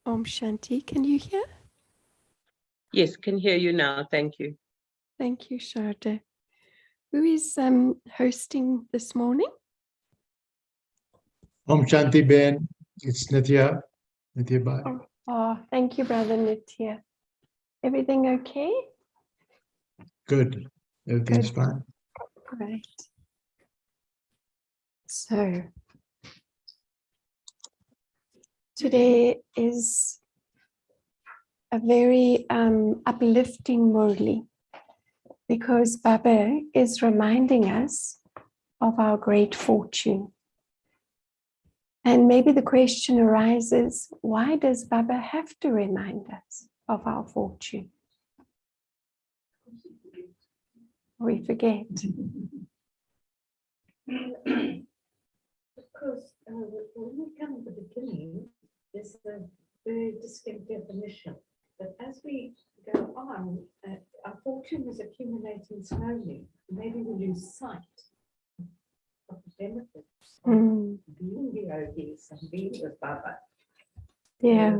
Om Shanti, can you hear? Yes, can hear you now. Thank you. Thank you, Sharda. Who is hosting this morning? Om Shanti Ben, it's Nitya. Nitya Bhai. Thank you, Brother Nitya. Everything okay? Good. Everything's fine. Great. So, today is a very uplifting Murli because Baba is reminding us of our great fortune. And maybe the question arises, why does Baba have to remind us of our fortune? We forget. Because when we come at the beginning, there's a very distinct definition. But as we go on, our fortune is accumulating slowly. Maybe we lose sight of the benefits of being the yogis and being with Baba. Yeah.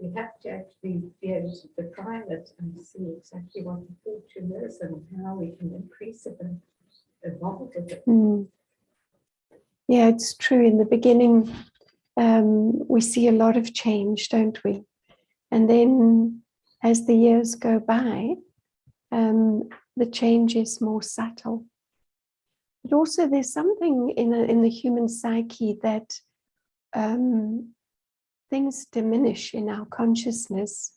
We have to actually be able to define it and see exactly what the fortune is and how we can increase it and evolve with it. Yeah, it's true. In the beginning, we see a lot of change, don't we? And then as the years go by, the change is more subtle. But also there's something in the human psyche that things diminish in our consciousness.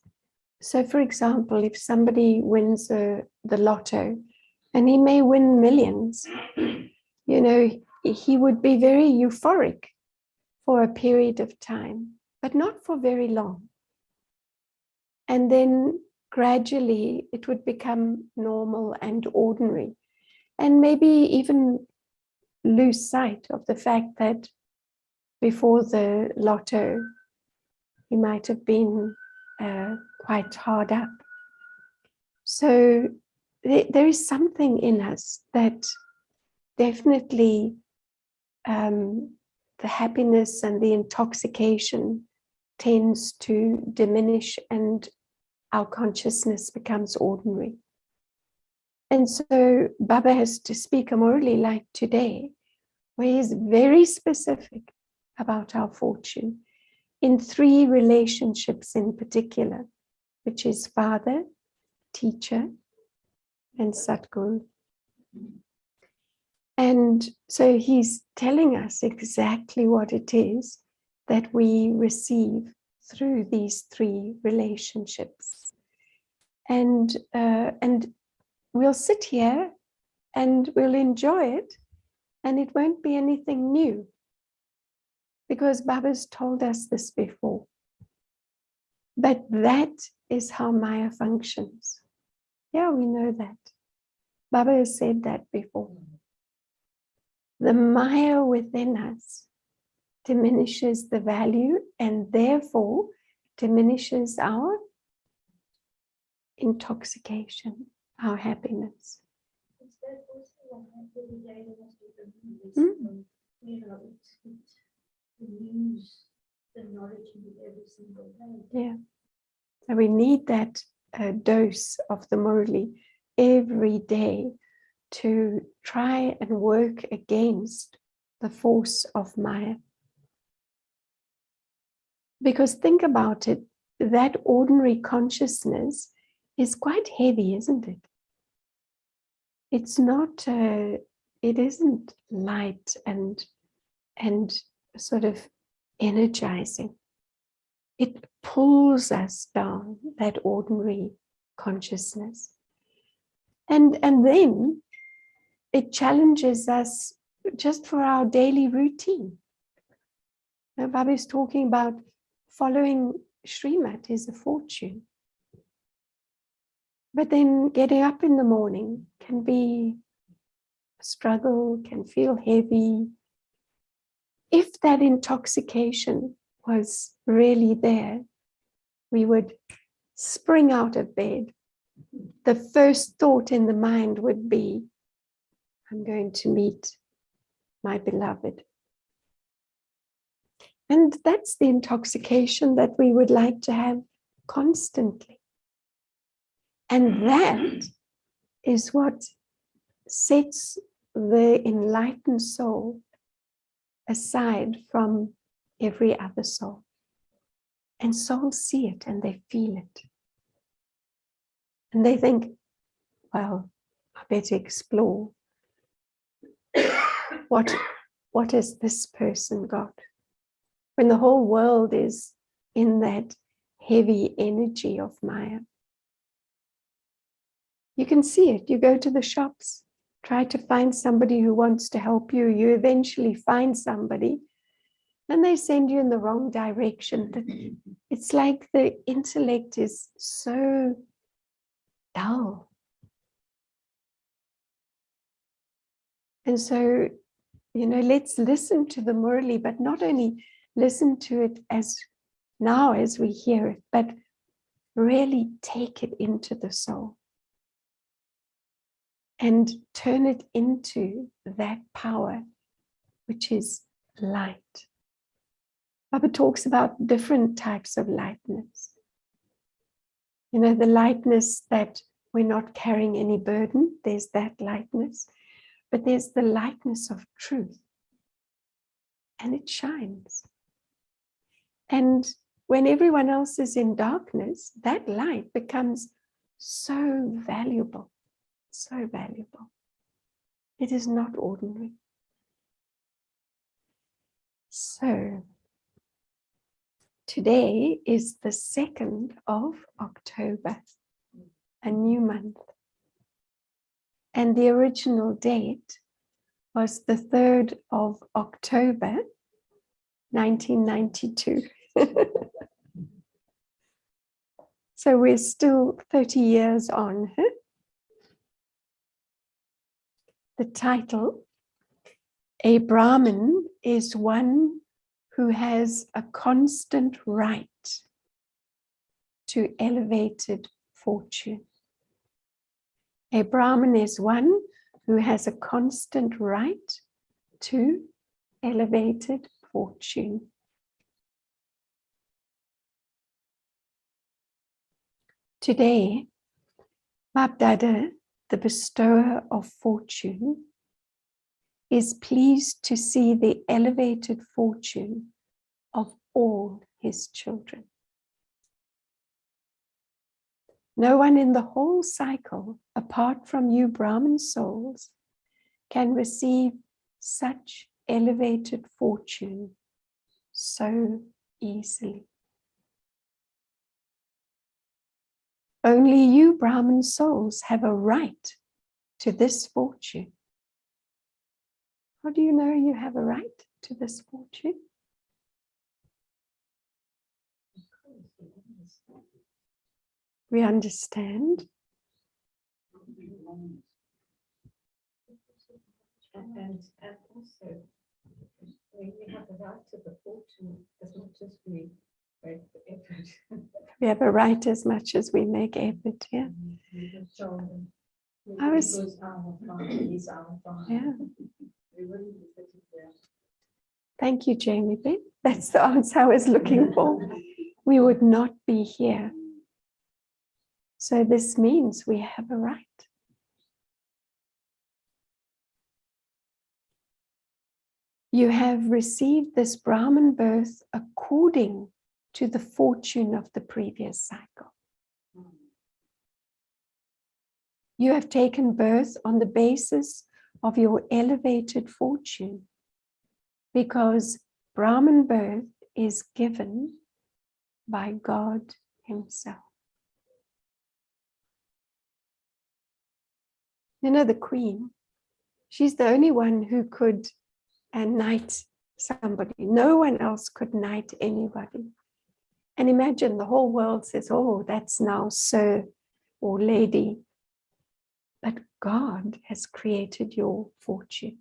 So for example, if somebody wins the lotto, and he may win millions, you know, he would be very euphoric for a period of time, but not for very long. And then gradually it would become normal and ordinary, and maybe even lose sight of the fact that before the lotto, he might have been quite hard up. So there is something in us that definitely the happiness and the intoxication tends to diminish and our consciousness becomes ordinary. And so Baba has to speak a Murli like today, where he's very specific about our fortune in 3 relationships in particular, which is father, teacher, and Satguru. And so he's telling us exactly what it is that we receive through these 3 relationships. And we'll sit here and we'll enjoy it, and it won't be anything new, because Baba's told us this before. But that is how Maya functions. Yeah, we know that. Baba has said that before. The Maya within us diminishes the value and therefore diminishes our intoxication, our happiness. Yeah. So we need that dose of the Murli every day to try and work against the force of Maya. Because think about it, that ordinary consciousness is quite heavy, isn't it? It's not, it isn't light and sort of energizing. It pulls us down, that ordinary consciousness. And then it challenges us just for our daily routine. Now, Baba is talking about following Srimad is a fortune. But then getting up in the morning can be a struggle, can feel heavy. If that intoxication was really there, we would spring out of bed. The first thought in the mind would be, I'm going to meet my beloved. And that's the intoxication that we would like to have constantly. And that is what sets the enlightened soul aside from every other soul. And souls see it and they feel it. And they think, well, I better explore. What has this person got? When the whole world is in that heavy energy of Maya. You can see it. You go to the shops, try to find somebody who wants to help you. You eventually find somebody and they send you in the wrong direction. It's like the intellect is so dull. And so, let's listen to the Murli, but not only listen to it as now as we hear it, but really take it into the soul and turn it into that power, which is light. Baba talks about different types of lightness. The lightness that we're not carrying any burden, there's that lightness. But there's the lightness of truth, and it shines. And when everyone else is in darkness, that light becomes so valuable, so valuable. It is not ordinary. So, today is the 2nd of October, a new month. And the original date was the 3rd of October, 1992. So we're still 30 years on. Huh? The title, A Brahmin is one who has a constant right to elevated fortune. A Brahmin is one who has a constant right to elevated fortune. Today, Bab-Dada, the bestower of fortune, is pleased to see the elevated fortune of all his children. No one in the whole cycle, apart from you Brahmin souls, can receive such elevated fortune so easily. Only you Brahmin souls have a right to this fortune. How do you know you have a right to this fortune? We understand. And also, we have a right to the fortune as much as we make the effort. We have a right as much as we make effort, yeah. I was, yeah. Thank you, Jamie B. That's the answer I was looking for. We would not be here. So this means we have a right. You have received this Brahmin birth according to the fortune of the previous cycle. You have taken birth on the basis of your elevated fortune, because Brahmin birth is given by God Himself. The Queen, she's the only one who could knight somebody. No one else could knight anybody. And imagine the whole world says, oh, that's now Sir or Lady. But God has created your fortune.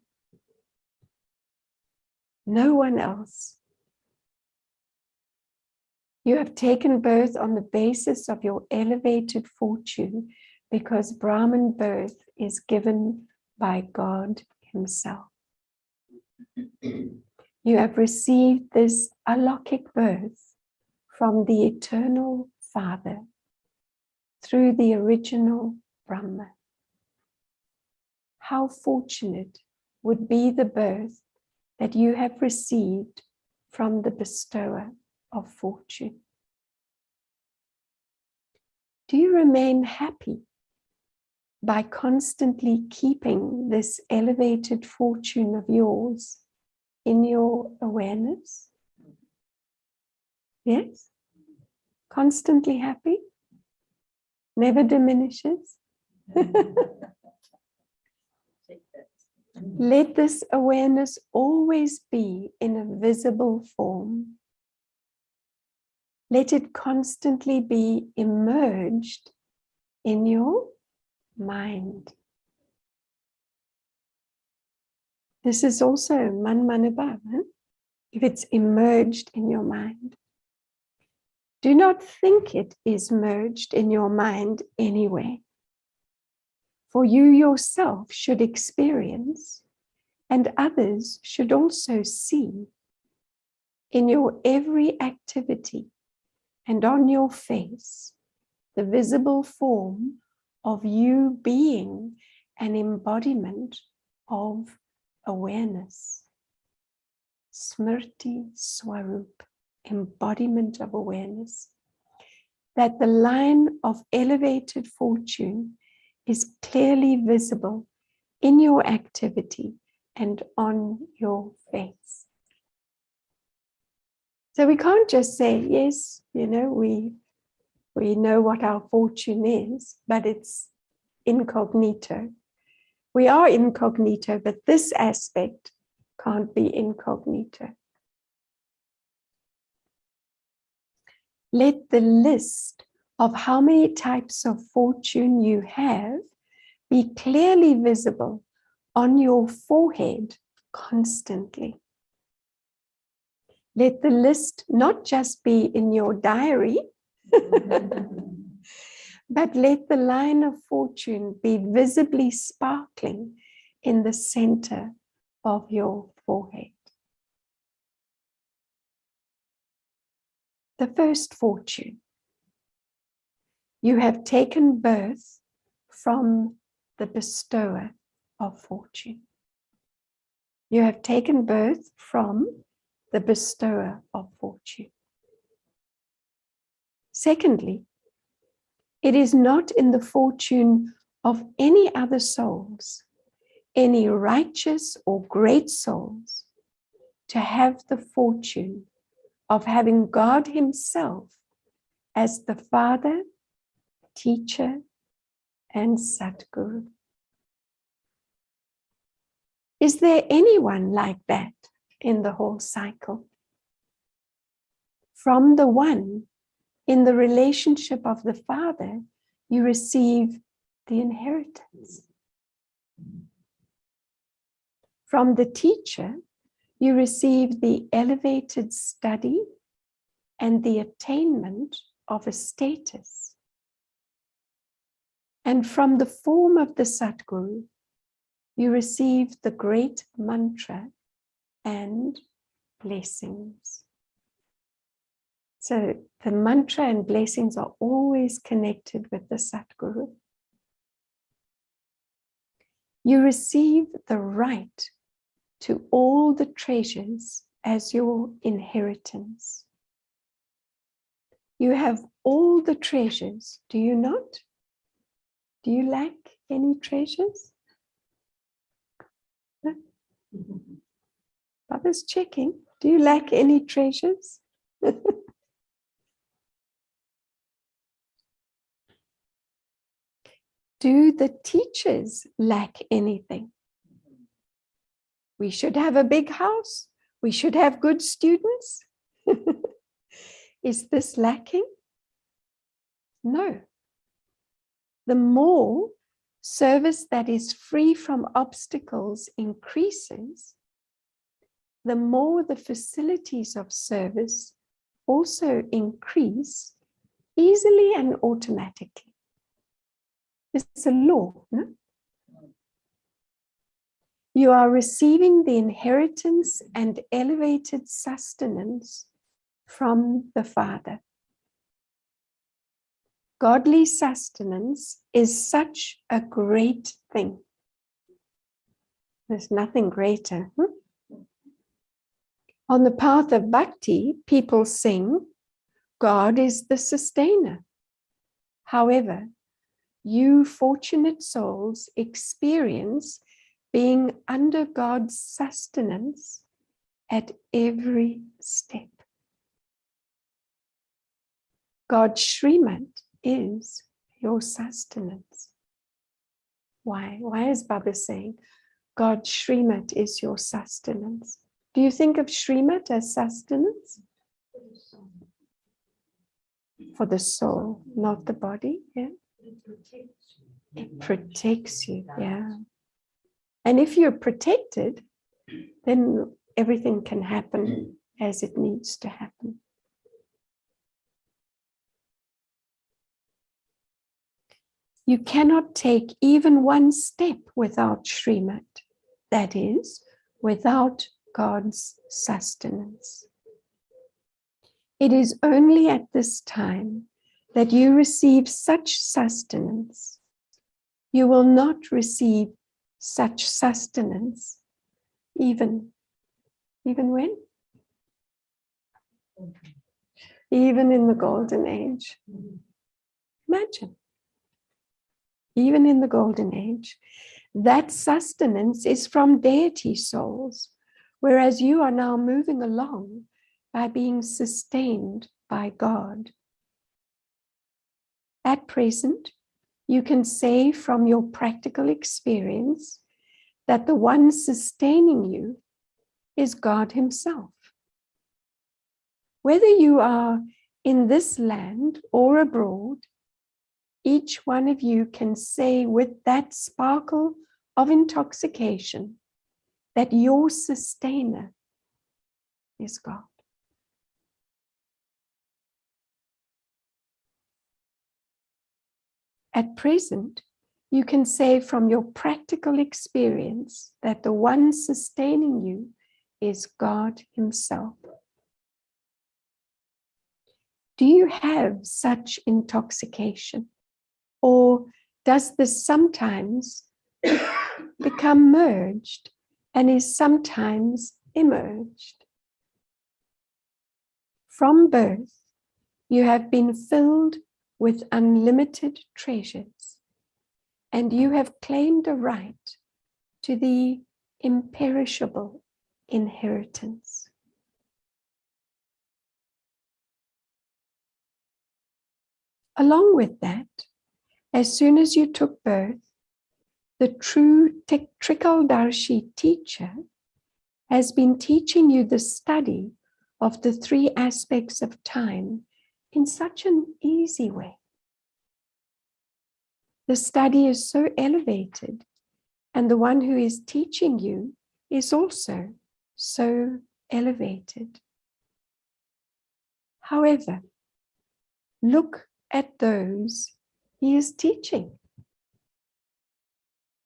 No one else. You have taken birth on the basis of your elevated fortune, because Brahmin birth is given by God Himself. You have received this alokik birth from the eternal Father through the original Brahma. How fortunate would be the birth that you have received from the bestower of fortune. Do you remain happy by constantly keeping this elevated fortune of yours in your awareness? Yes? Constantly happy? Never diminishes? Let this awareness always be in a visible form. Let it constantly be immersed in your mind. This is also manmanabhav, if it's immersed in your mind. Do not think it is merged in your mind anyway. For you yourself should experience, and others should also see, in your every activity and on your face, the visible form of you being an embodiment of awareness. Smriti Swarup, embodiment of awareness. That the line of elevated fortune is clearly visible in your activity and on your face. So we can't just say, yes, we know what our fortune is, but it's incognito. We are incognito, but this aspect can't be incognito. Let the list of how many types of fortune you have be clearly visible on your forehead constantly. Let the list not just be in your diary, but let the line of fortune be visibly sparkling in the center of your forehead. The first fortune. You have taken birth from the bestower of fortune. You have taken birth from the bestower of fortune. Secondly, it is not in the fortune of any other souls, any righteous or great souls, to have the fortune of having God Himself as the Father, Teacher, and Satguru. Is there anyone like that in the whole cycle? From the one, in the relationship of the Father, you receive the inheritance. From the teacher, you receive the elevated study and the attainment of a status. And from the form of the Satguru, you receive the great mantra and blessings. So the mantra and blessings are always connected with the Satguru. You receive the right to all the treasures as your inheritance. You have all the treasures, do you not? Do you lack any treasures? No? Baba's checking. Do you lack any treasures? Do the teachers lack anything? We should have a big house. We should have good students. Is this lacking? No. The more service that is free from obstacles increases, the more the facilities of service also increase easily and automatically. It's a law, no? You are receiving the inheritance and elevated sustenance from the Father. Godly sustenance is such a great thing. There's nothing greater. On the path of bhakti, people sing, God is the sustainer. However, you fortunate souls experience being under God's sustenance at every step. God's Srimad is your sustenance. Why? Why is Baba saying God's Srimad is your sustenance? Do you think of Srimad as sustenance? For the soul, not the body. Yeah. It protects you. Yeah. And if you're protected, then everything can happen as it needs to happen. You cannot take even one step without Srimad, that is, without God's sustenance. It is only at this time that you receive such sustenance. You will not receive such sustenance even when? Even in the golden age. Imagine. Even in the golden age, that sustenance is from deity souls, whereas you are now moving along by being sustained by God. At present, you can say from your practical experience that the one sustaining you is God Himself. Whether you are in this land or abroad, each one of you can say with that sparkle of intoxication that your sustainer is God. At present, you can say from your practical experience that the one sustaining you is God Himself. Do you have such intoxication? Or does this sometimes become merged and is sometimes emerged? From birth, you have been filled with unlimited treasures, and you have claimed a right to the imperishable inheritance. Along with that, as soon as you took birth, the true Trikaldarshi teacher has been teaching you the study of the three aspects of time in such an easy way. The study is so elevated, and the one who is teaching you is also so elevated. However, look at those he is teaching.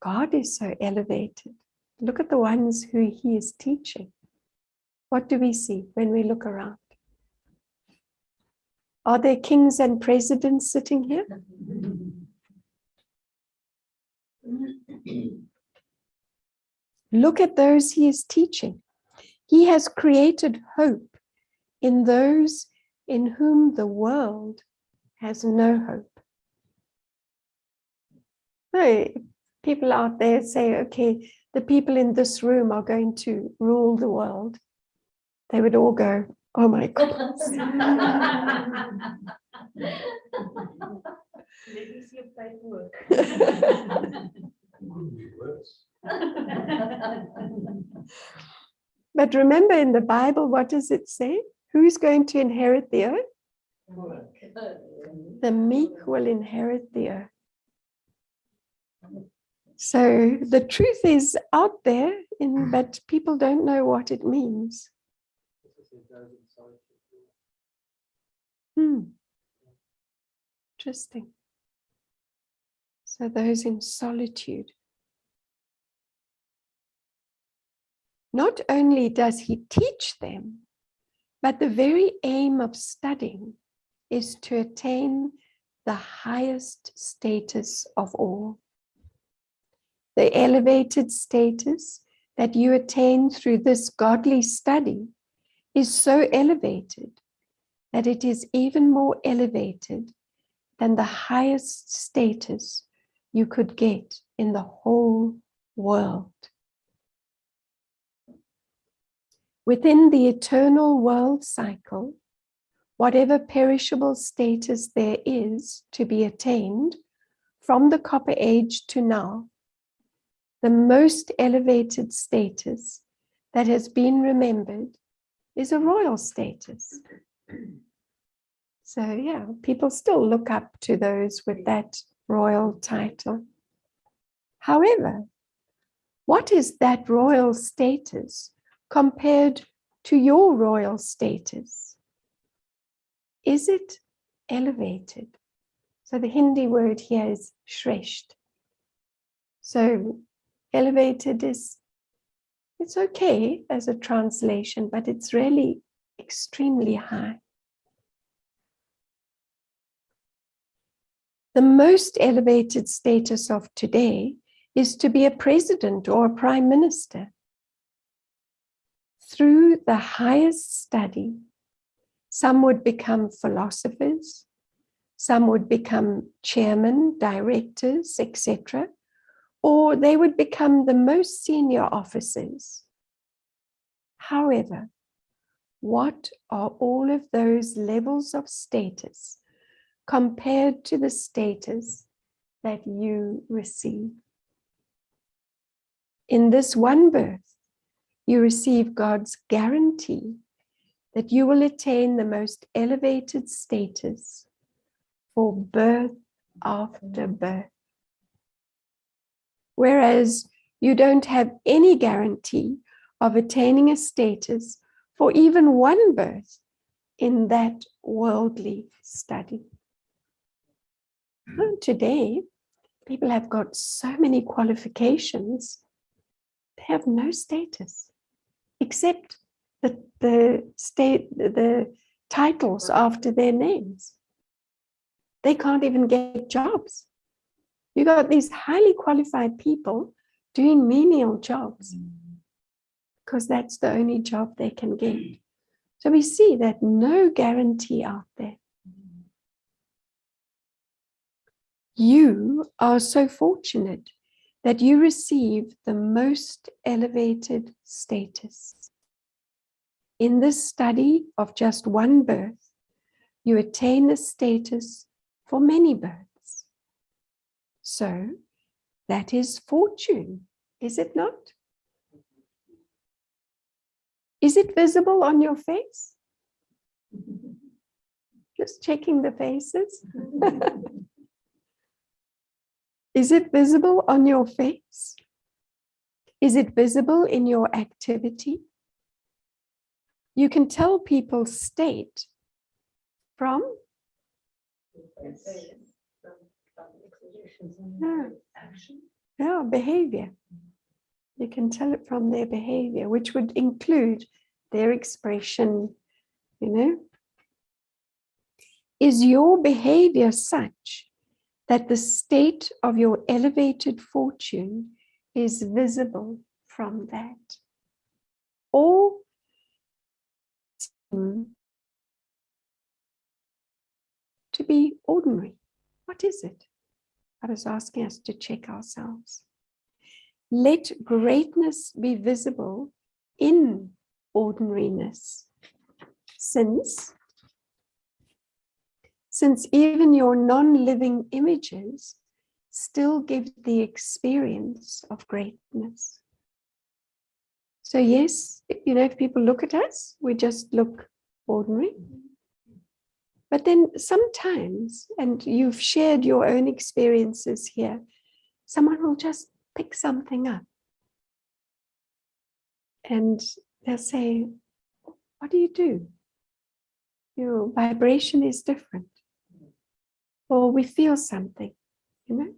God is so elevated. Look at the ones who he is teaching. What do we see when we look around? Are there kings and presidents sitting here? Look at those he is teaching. He has created hope in those in whom the world has no hope. No, people out there say, okay, the people in this room are going to rule the world. They would all go, oh my God. Maybe see your paperwork. But remember in the Bible, what does it say? Who's going to inherit the earth? The meek will inherit the earth. So the truth is out there, but people don't know what it means. Interesting. So those in solitude. not only does he teach them, but the very aim of studying is to attain the highest status of all. The elevated status that you attain through this godly study is so elevated that it is even more elevated than the highest status you could get in the whole world. Within the eternal world cycle, whatever perishable status there is to be attained from the Copper Age to now, the most elevated status that has been remembered is a royal status. So yeah, people still look up to those with that royal title. However, what is that royal status compared to your royal status? Is it elevated? So the Hindi word here is shresht. So elevated is, it's okay as a translation, but it's really extremely high. The most elevated status of today is to be a president or a prime minister. Through the highest study, some would become philosophers, some would become chairmen, directors, etc., or they would become the most senior officers. However, what are all of those levels of status compared to the status that you receive? In this one birth, you receive God's guarantee that you will attain the most elevated status for birth after birth. Whereas you don't have any guarantee of attaining a status for even one birth in that worldly study. Well, today, people have got so many qualifications, they have no status except the titles after their names. They can't even get jobs. You got these highly qualified people doing menial jobs because that's the only job they can get. So we see that no guarantee out there. You are so fortunate that you receive the most elevated status. In this study of just one birth, you attain the status for many births. So that is fortune, is it not? Is it visible on your face? Just checking the faces. Is it visible on your face? Is it visible in your activity? You can tell people's state from behavior. You can tell it from their behavior, which would include their expression, you know. Is your behavior such that the state of your elevated fortune is visible from that? Or to be ordinary? What is it? I was asking us to check ourselves. Let greatness be visible in ordinariness, since even your non-living images still give the experience of greatness. So yes, you know, if people look at us, we just look ordinary. But then sometimes, and you've shared your own experiences here, someone will just pick something up. And they'll say, what do? Your vibration is different. Or we feel something, you know.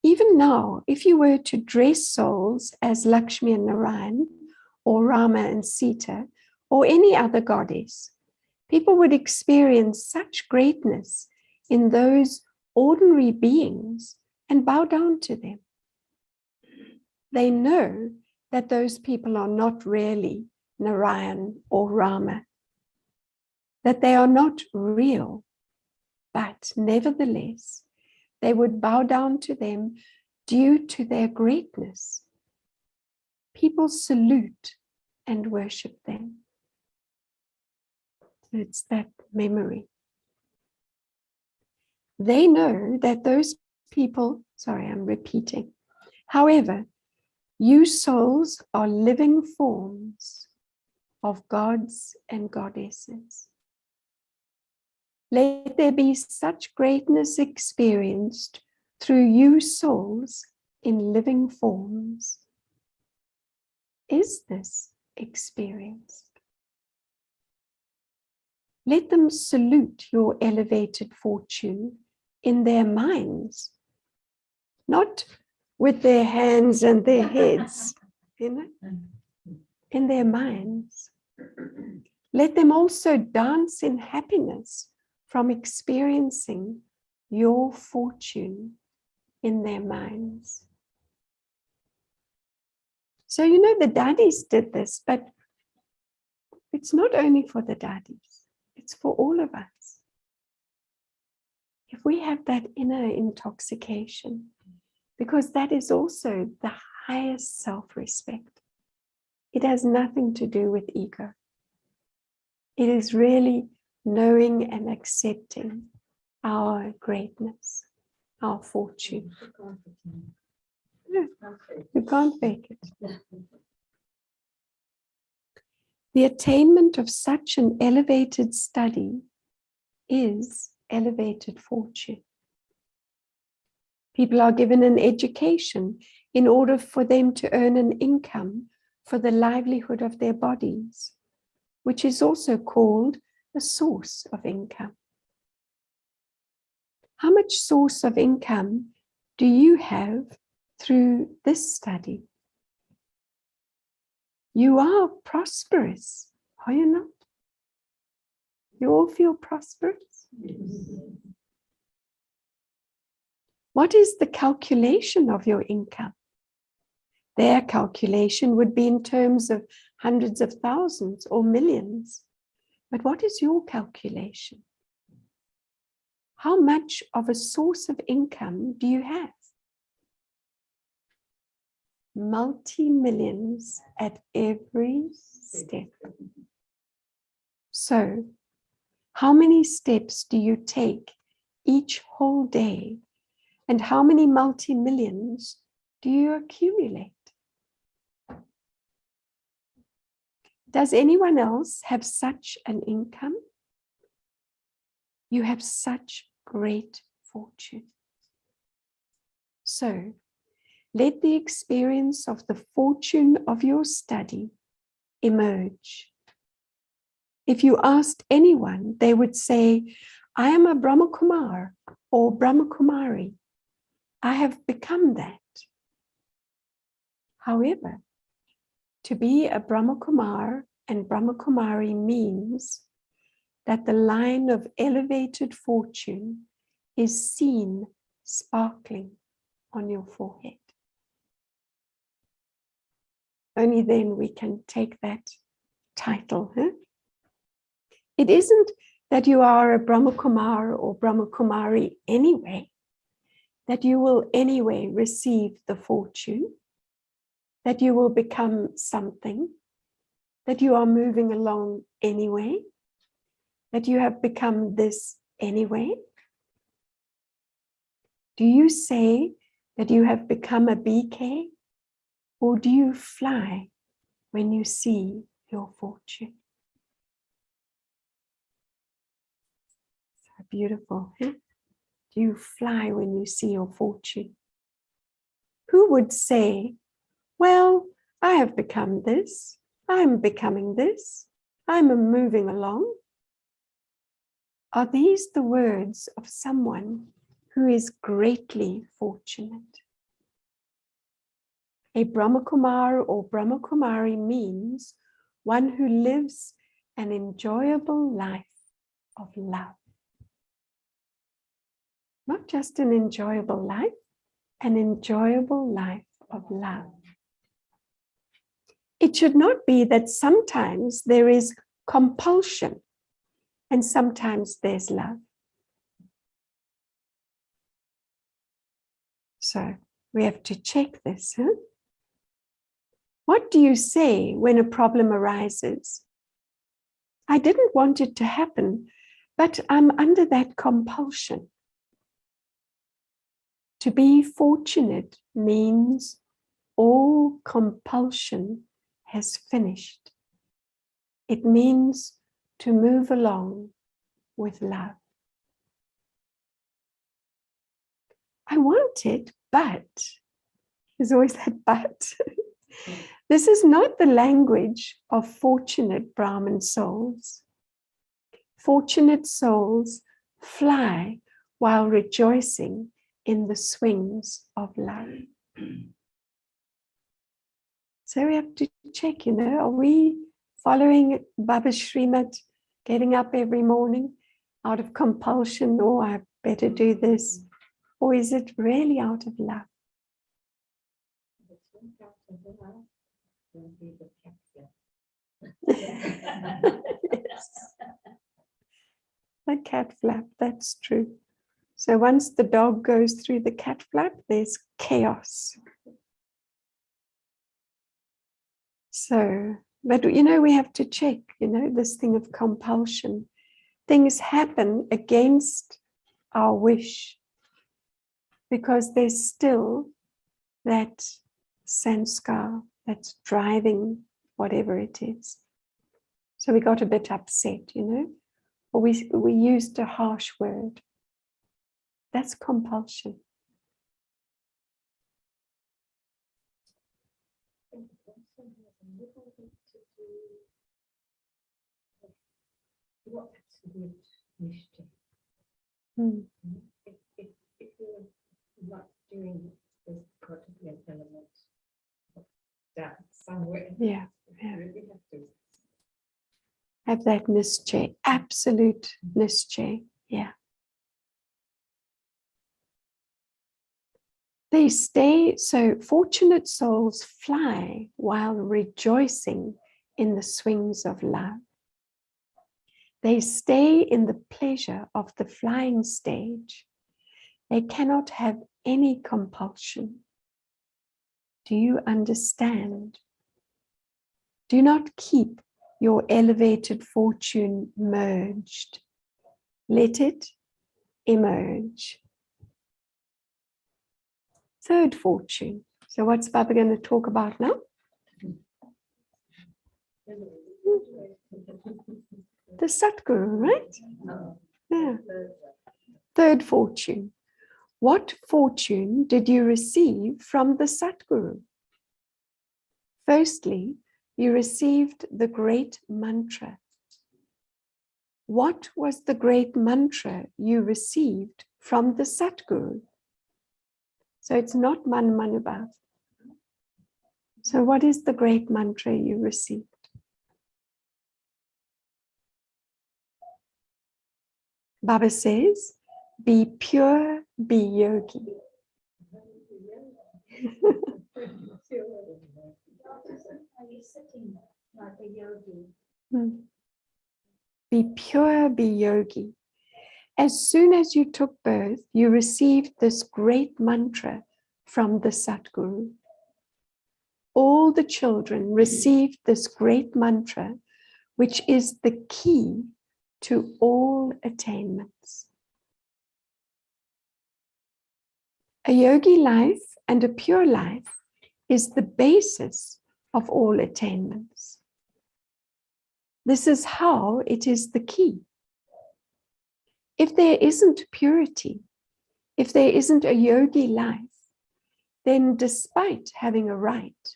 Even now, if you were to dress souls as Lakshmi and Narayan, or Rama and Sita, or any other goddess, people would experience such greatness in those ordinary beings and bow down to them. They know that those people are not really Narayan or Rama, that they are not real, but nevertheless, they would bow down to them due to their greatness. People salute and worship them. It's that memory. They know that those people, sorry, I'm repeating. However, you souls are living forms of gods and goddesses. Let there be such greatness experienced through you souls in living forms. Is this experienced? Let them salute your elevated fortune in their minds, not with their hands and their heads, in their minds. Let them also dance in happiness from experiencing your fortune in their minds. So, you know, the daddies did this, but it's not only for the daddies, it's for all of us. If we have that inner intoxication, because that is also the highest self-respect. It has nothing to do with ego. It is really knowing and accepting our greatness, our fortune. No, you can't fake it. The attainment of such an elevated study is elevated fortune. People are given an education in order for them to earn an income for the livelihood of their bodies, which is also called a source of income. How much source of income do you have through this study? You are prosperous, are you not? You all feel prosperous? What is the calculation of your income? Their calculation would be in terms of hundreds of thousands or millions. But what is your calculation? How much of a source of income do you have? Multi-millions at every step. So, how many steps do you take each whole day? And how many multi-millions do you accumulate? Does anyone else have such an income? You have such great fortune. So, let the experience of the fortune of your study emerge. If you asked anyone, they would say, I am a Brahma Kumar or Brahma Kumari. I have become that. However, to be a Brahma Kumar and Brahma Kumari means that the line of elevated fortune is seen sparkling on your forehead. Only then we can take that title. It isn't that you are a Brahma Kumar or Brahma Kumari anyway, that you will anyway receive the fortune, that you will become something, that you are moving along anyway, that you have become this anyway. Do you say that you have become a BK, or do you fly when you see your fortune? So beautiful, huh? Do you fly when you see your fortune? Who would say, well, I have become this, I'm becoming this, I'm moving along? Are these the words of someone who is greatly fortunate? A Brahmakumar or Brahmakumari means one who lives an enjoyable life of love. Not just an enjoyable life, an enjoyable life of love. It should not be that sometimes there is compulsion and sometimes there's love. So we have to check this. Huh? What do you say when a problem arises? I didn't want it to happen, but I'm under that compulsion. To be fortunate means all compulsion has finished. It means to move along with love. I want it, but there's always that but. This is not the language of fortunate Brahmin souls. Fortunate souls fly while rejoicing in the swings of love. So we have to check, are we following Baba's Srimad, getting up every morning out of compulsion, oh, I better do this, or is it really out of love? Yes. The cat flap, that's true. So once the dog goes through the cat flap, there's chaos. So, but we have to check, this thing of compulsion. Things happen against our wish because there's still that sanskar that's driving whatever it is. So we got a bit upset, or we used a harsh word. That's compulsion. What absolute niche? If you're not doing this, there's got to be an element of that somewhere. Yeah. You really have to Have that nischay, absolute nischay. Yeah. They stay, so fortunate souls fly while rejoicing in the swings of love. They stay in the pleasure of the flying stage. They cannot have any compulsion. Do you understand? Do not keep your elevated fortune merged. Let it emerge. Third fortune. So what's Baba going to talk about now? The Satguru, right? Yeah. Third fortune. What fortune did you receive from the Satguru? Firstly, you received the great mantra. What was the great mantra you received from the Satguru? So it's not Man Manubhav. So what is the great mantra you received? Baba says, be pure, be yogi. Are you sitting like a yogi? Be pure, be yogi. As soon as you took birth, you received this great mantra from the Satguru. All the children received this great mantra, which is the key to all attainments. A yogi life and a pure life is the basis of all attainments. This is how it is the key. If there isn't purity, if there isn't a yogi life, then despite having a right,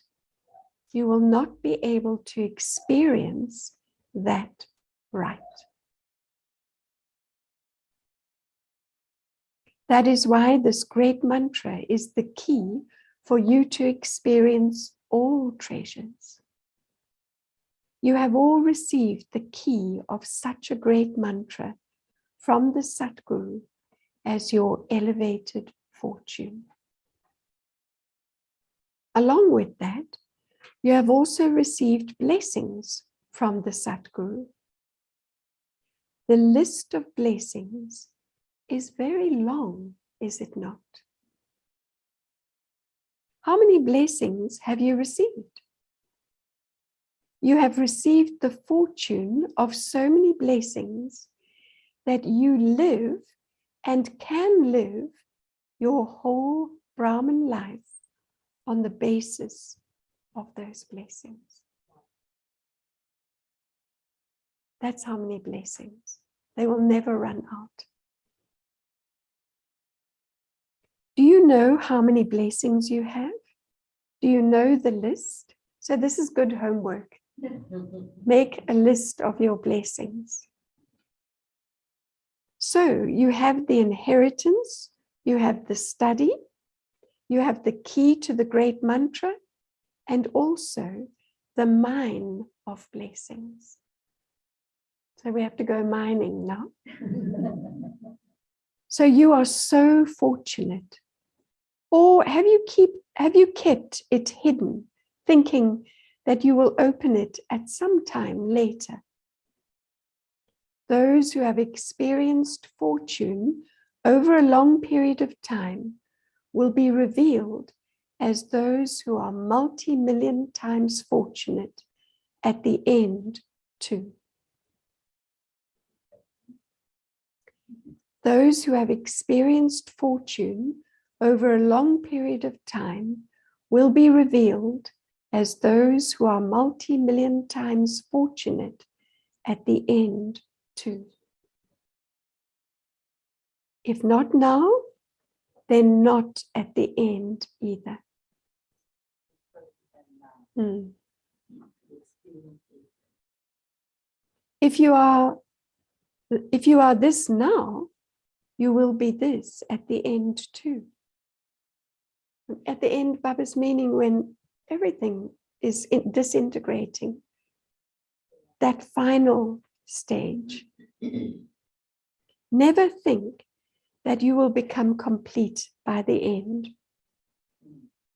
you will not be able to experience that right. That is why this great mantra is the key for you to experience all treasures. You have all received the key of such a great mantra from the Satguru as your elevated fortune. Along with that, you have also received blessings from the Satguru. The list of blessings is very long, is it not? How many blessings have you received? You have received the fortune of so many blessings that you live and can live your whole Brahman life on the basis of those blessings. That's how many blessings. They will never run out. Do you know how many blessings you have? Do you know the list? So this is good homework. Make a list of your blessings. So you have the inheritance, you have the study, you have the key to the great mantra, and also the mine of blessings. So we have to go mining now. So you are so fortunate. Or have you kept it hidden, thinking that you will open it at some time later? Those who have experienced fortune over a long period of time will be revealed as those who are multi-million times fortunate at the end too. Those who have experienced fortune over a long period of time will be revealed as those who are multi-million times fortunate at the end too. If not now, then not at the end either. If you are this now, you will be this at the end too. At the end, Baba's meaning when everything is disintegrating, that final stage. Never think that you will become complete by the end.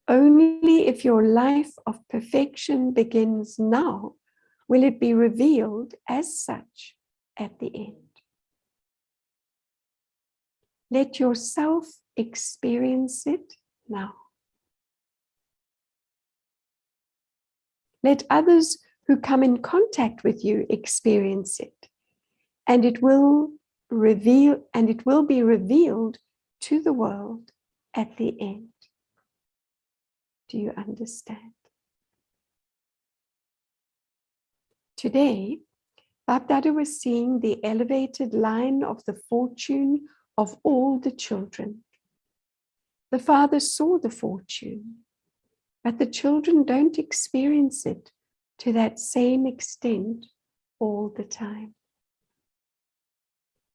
Only if your life of perfection begins now will it be revealed as such at the end. Let yourself experience it now. Let others who come in contact with you experience it, and it will be revealed to the world at the end. Do you understand? Today, Bapdada was seeing the elevated line of the fortune of all the children. The father saw the fortune, but the children don't experience it to that same extent all the time.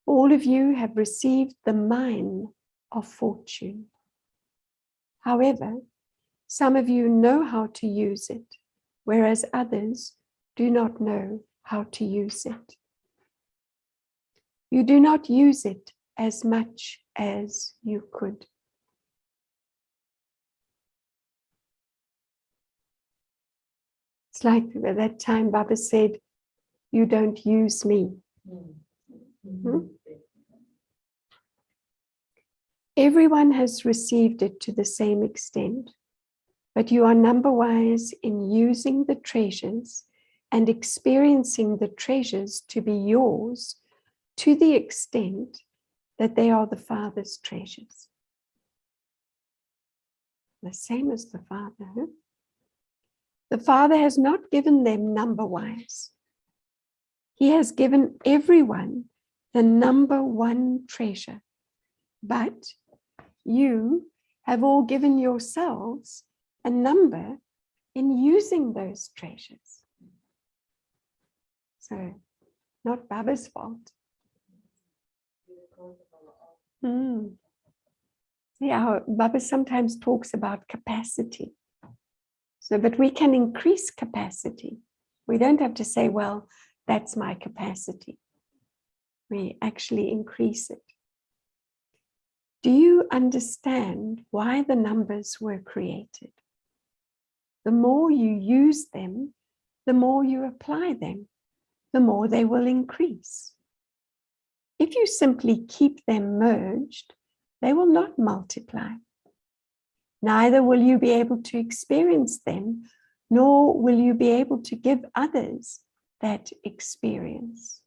All of you have received the mine of fortune. However, some of you know how to use it, whereas others do not know how to use it. You do not use it as much as you could. It's like at that time Baba said, you don't use me. Everyone has received it to the same extent, but you are number-wise in using the treasures and experiencing the treasures to be yours to the extent that they are the Father's treasures. The same as the Father. Huh? The Father has not given them number-wise. He has given everyone the number one treasure, but you have all given yourselves a number in using those treasures. So, not Baba's fault. Yeah, Baba sometimes talks about capacity. So, but we can increase capacity. We don't have to say, well, that's my capacity. We actually increase it. Do you understand why the numbers were created? The more you use them, the more you apply them, the more they will increase. If you simply keep them merged, they will not multiply. Neither will you be able to experience them, nor will you be able to give others that experience.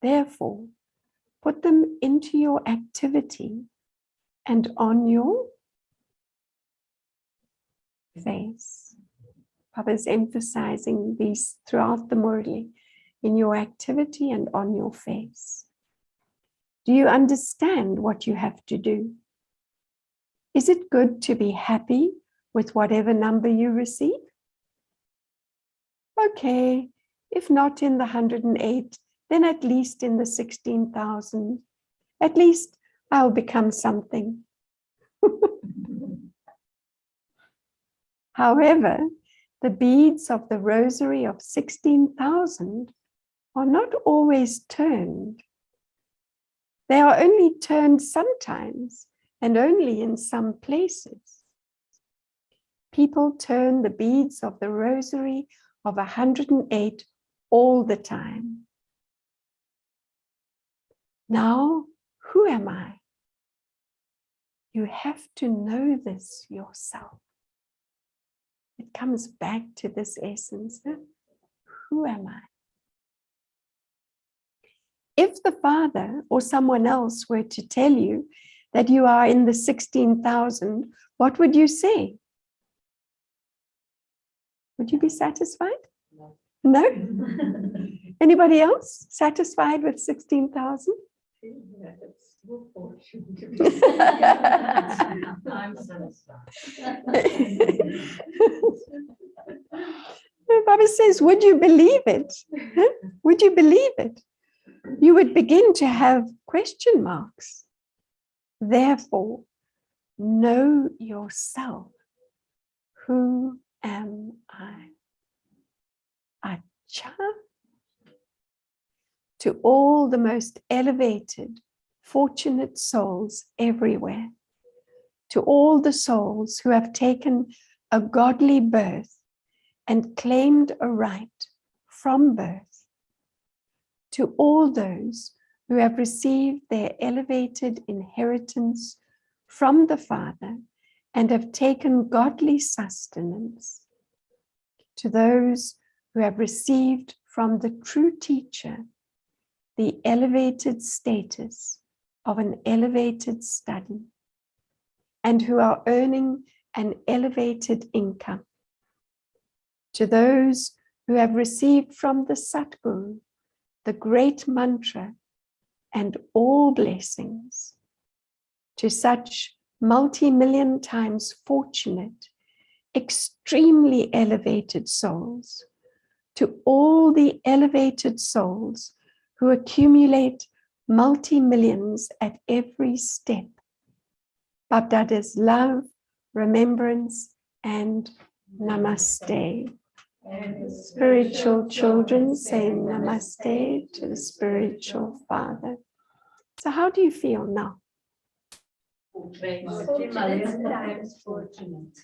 Therefore, put them into your activity and on your face. Papa is emphasizing these throughout the Murli, in your activity and on your face. Do you understand what you have to do? Is it good to be happy with whatever number you receive? Okay, if not in the 108, then at least in the 16,000. At least I'll become something. However, the beads of the rosary of 16,000 are not always turned. They are only turned sometimes and only in some places. People turn the beads of the rosary of 108 all the time. Now, who am I? You have to know this yourself. It comes back to this essence. Who am I? If the Father or someone else were to tell you that you are in the 16,000, what would you say? Would you be satisfied? No? Anybody else satisfied with 16,000? I'm satisfied. Baba says, would you believe it? Would you believe it? You would begin to have question marks. Therefore, know yourself. Who am I? Acha. To all the most elevated, fortunate souls everywhere, to all the souls who have taken a godly birth and claimed a right from birth, to all those who have received their elevated inheritance from the Father and have taken godly sustenance, to those who have received from the true teacher the elevated status of an elevated study, and who are earning an elevated income, to those who have received from the Satguru the great mantra and all blessings, to such multi-million times fortunate, extremely elevated souls, to all the elevated souls who accumulate multi-millions at every step. Babdada's love, remembrance, and namaste. And the Spiritual children say namaste to the spiritual father. So how do you feel now? Multi-million times fortunate.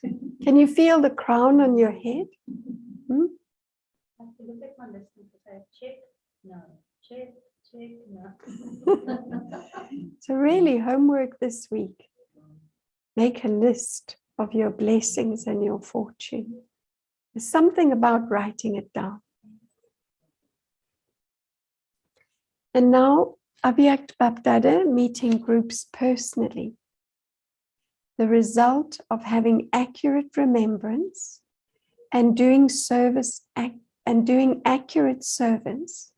Can you feel the crown on your head? I have to look at my list and say, check, no, check, no. So really, homework this week. Make a list of your blessings and your fortune. There's something about writing it down. And now, Avyakt Bapdada meeting groups personally. The result of having accurate remembrance and doing accurate service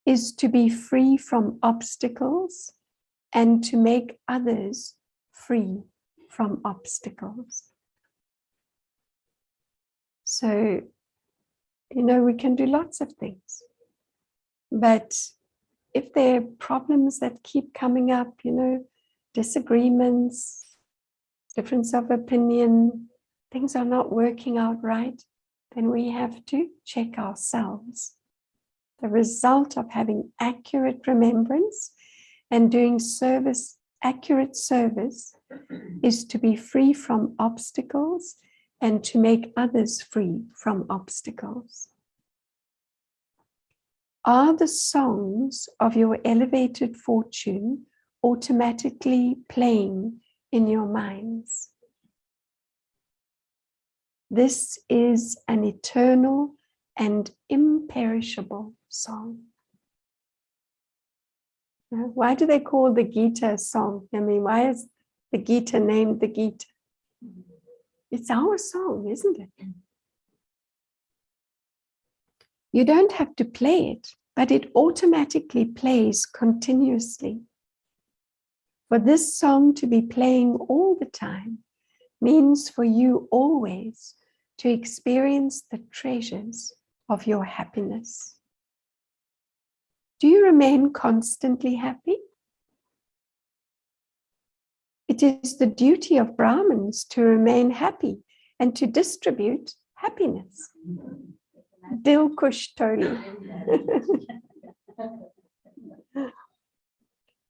is to be free from obstacles and to make others free from obstacles. So, we can do lots of things, but if there are problems that keep coming up, disagreements, difference of opinion, things are not working out right, then we have to check ourselves. The result of having accurate remembrance and doing service, accurate service, is to be free from obstacles and to make others free from obstacles. Are the songs of your elevated fortune automatically playing in your minds? This is an eternal and imperishable song. Now, why do they call the Gita a song? I mean, why is the Gita named the Gita? It's our song, isn't it? You don't have to play it, but it automatically plays continuously. For this song to be playing all the time means for you always to experience the treasures of your happiness. Do you remain constantly happy? It is the duty of Brahmins to remain happy and to distribute happiness. Dil Kush Toli.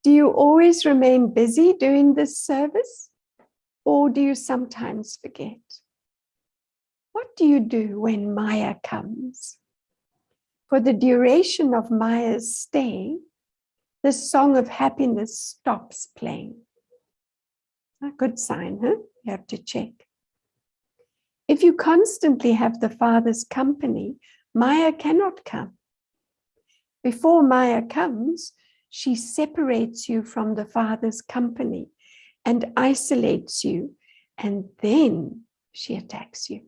Do you always remain busy doing this service, or do you sometimes forget? What do you do when Maya comes? For the duration of Maya's stay, the song of happiness stops playing. A good sign, huh? You have to check. If you constantly have the Father's company, Maya cannot come. Before Maya comes, she separates you from the Father's company and isolates you, and then she attacks you.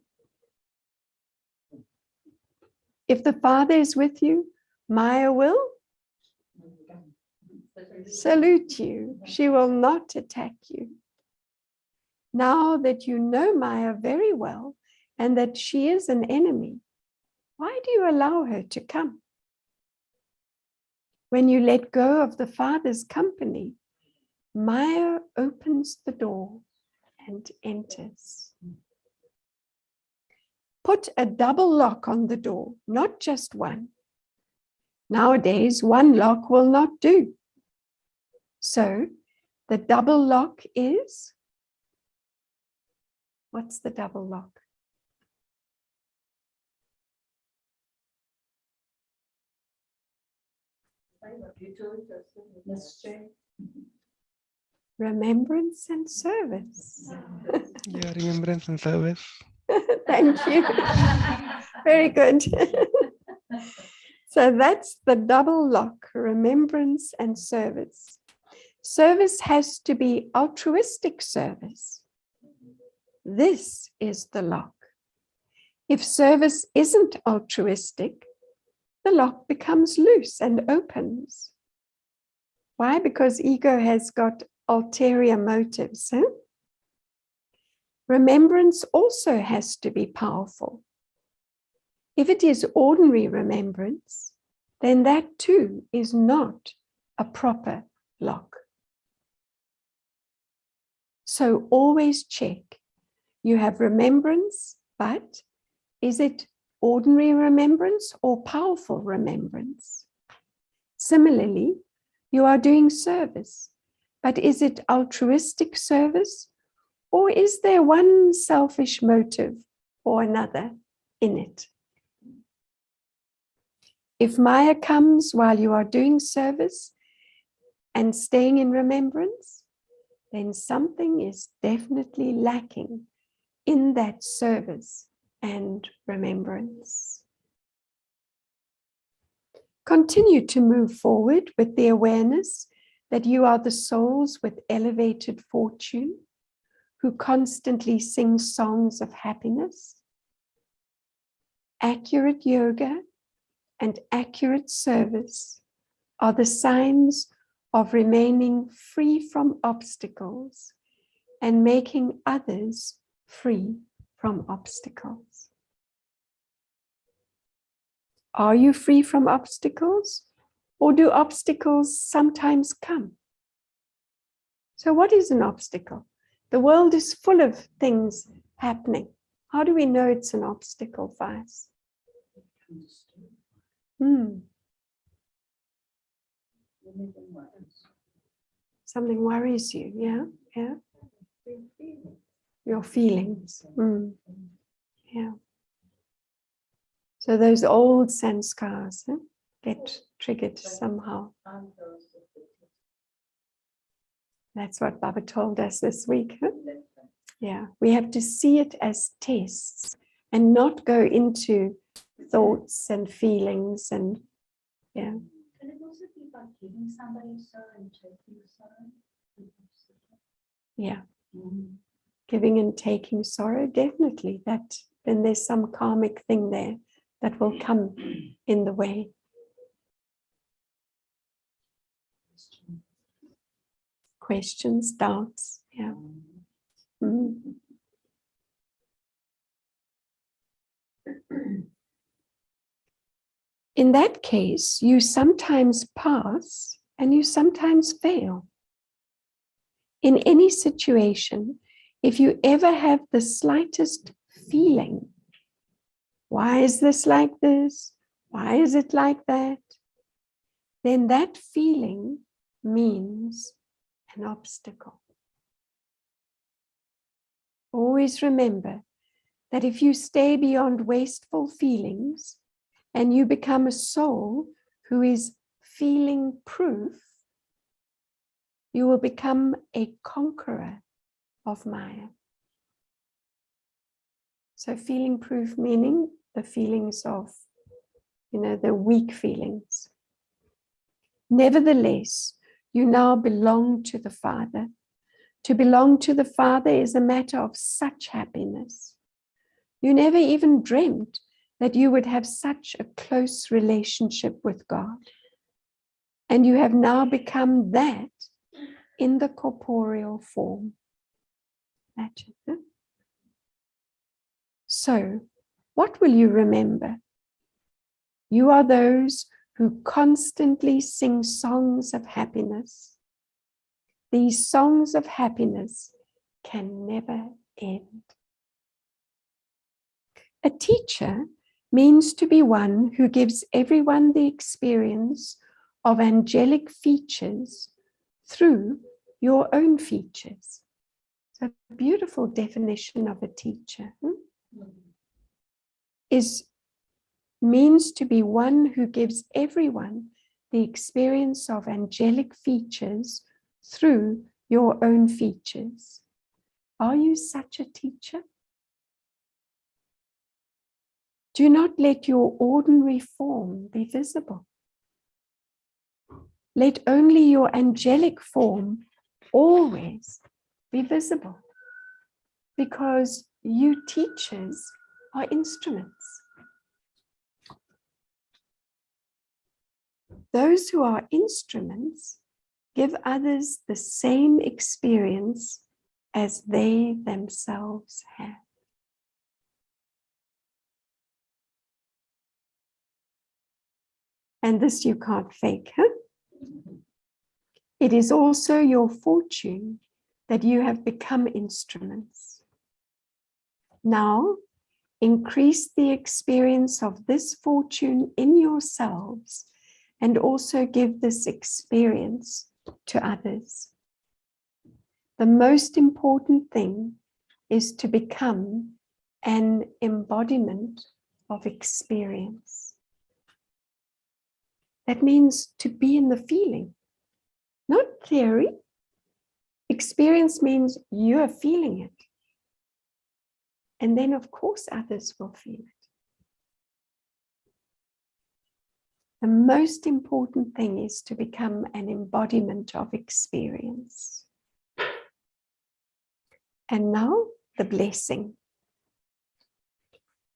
If the Father is with you, Maya will salute you. She will not attack you. Now that you know Maya very well and that she is an enemy, why do you allow her to come? When you let go of the Father's company, Maya opens the door and enters. Put a double lock on the door, not just one. Nowadays, one lock will not do. So, the double lock is, what's the double lock? Remembrance and service. Yeah, remembrance and service. Thank you. Very good. So that's the double lock, remembrance and service. Service has to be altruistic service. This is the lock. If service isn't altruistic, the lock becomes loose and opens. Why? Because ego has got ulterior motives. Huh? Remembrance also has to be powerful. If it is ordinary remembrance, then that too is not a proper lock. So always check. You have remembrance, but is it ordinary remembrance or powerful remembrance? Similarly, you are doing service, but is it altruistic service, or is there one selfish motive or another in it? If Maya comes while you are doing service and staying in remembrance, then something is definitely lacking in that service and remembrance. Continue to move forward with the awareness that you are the souls with elevated fortune who constantly sing songs of happiness. Accurate yoga and accurate service are the signs of remaining free from obstacles and making others free from obstacles. Are you free from obstacles, or do obstacles sometimes come? So what is an obstacle? The world is full of things happening. How do we know it's an obstacle for us? Something worries you, yeah, yeah. Your feelings, yeah. So those old sanskars get triggered somehow. That's what Baba told us this week. Yeah, we have to see it as tests and not go into thoughts and feelings and yeah. Can it also be about giving somebody sorrow and taking sorrow? Yeah. Giving and taking sorrow, definitely. That then there's some karmic thing there that will come in the way. Questions, doubts, yeah. In that case, you sometimes pass and you sometimes fail. In any situation, if you ever have the slightest feeling, why is this like this? Why is it like that? Then that feeling means an obstacle. Always remember that if you stay beyond wasteful feelings and you become a soul who is feeling proof, you will become a conqueror of Maya. So feeling proof meaning the feelings of, the weak feelings. Nevertheless, you now belong to the Father. To belong to the Father is a matter of such happiness. You never even dreamt that you would have such a close relationship with God. And you have now become that in the corporeal form. Imagine, huh? So, what will you remember? You are those who constantly sing songs of happiness. These songs of happiness can never end. A teacher means to be one who gives everyone the experience of angelic features through your own features. So a beautiful definition of a teacher means to be one who gives everyone the experience of angelic features through your own features. Are you such a teacher? Do not let your ordinary form be visible. Let only your angelic form always be visible, because you teachers are instruments. Those who are instruments give others the same experience as they themselves have. And this you can't fake, huh? It is also your fortune that you have become instruments. Now, increase the experience of this fortune in yourselves and also give this experience to others. The most important thing is to become an embodiment of experience. That means to be in the feeling, not theory. Experience means you are feeling it. And then, of course, others will feel it. The most important thing is to become an embodiment of experience. And now, the blessing.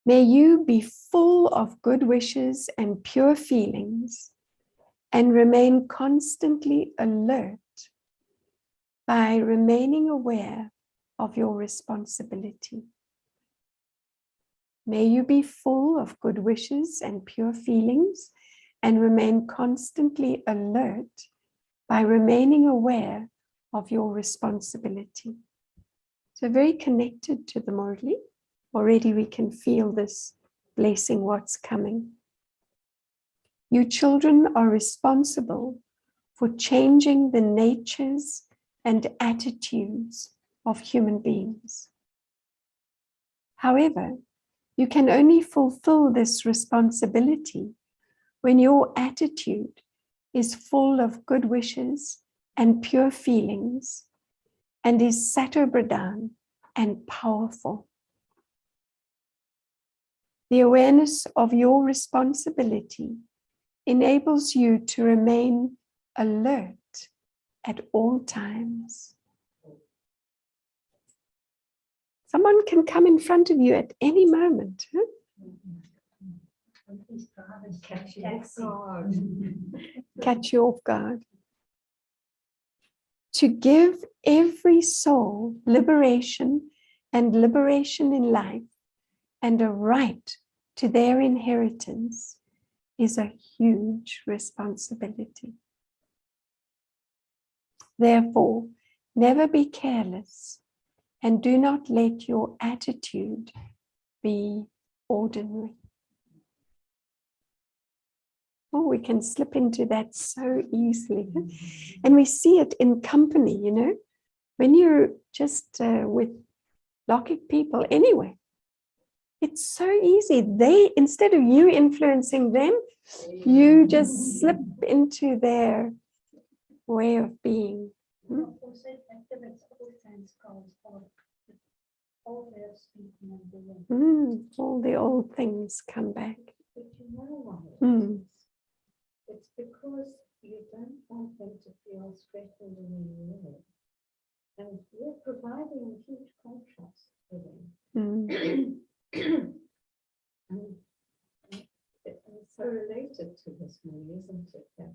May you be full of good wishes and pure feelings and remain constantly alert by remaining aware of your responsibility. May you be full of good wishes and pure feelings and remain constantly alert by remaining aware of your responsibility. So very connected to the Murli. Already we can feel this blessing, what's coming. You children are responsible for changing the natures and attitudes of human beings. However, you can only fulfill this responsibility when your attitude is full of good wishes and pure feelings and is Satobradhan and powerful. The awareness of your responsibility enables you to remain alert at all times. Someone can come in front of you at any moment. Huh? Catch you off guard. To give every soul liberation and liberation in life and a right to their inheritance is a huge responsibility. Therefore, never be careless and do not let your attitude be ordinary. Oh, we can slip into that so easily. And we see it in company, you know, when you're just with Lokik people anyway. It's so easy. They, instead of you influencing them, you just slip into their way of being. Also, it activates all sense codes of all their speaking and doing. All the old things come back. But you know why? Mm. It's because you don't want them to feel threatened in any way. And we're providing a huge contrast for them. And it's so related to this one, isn't it? That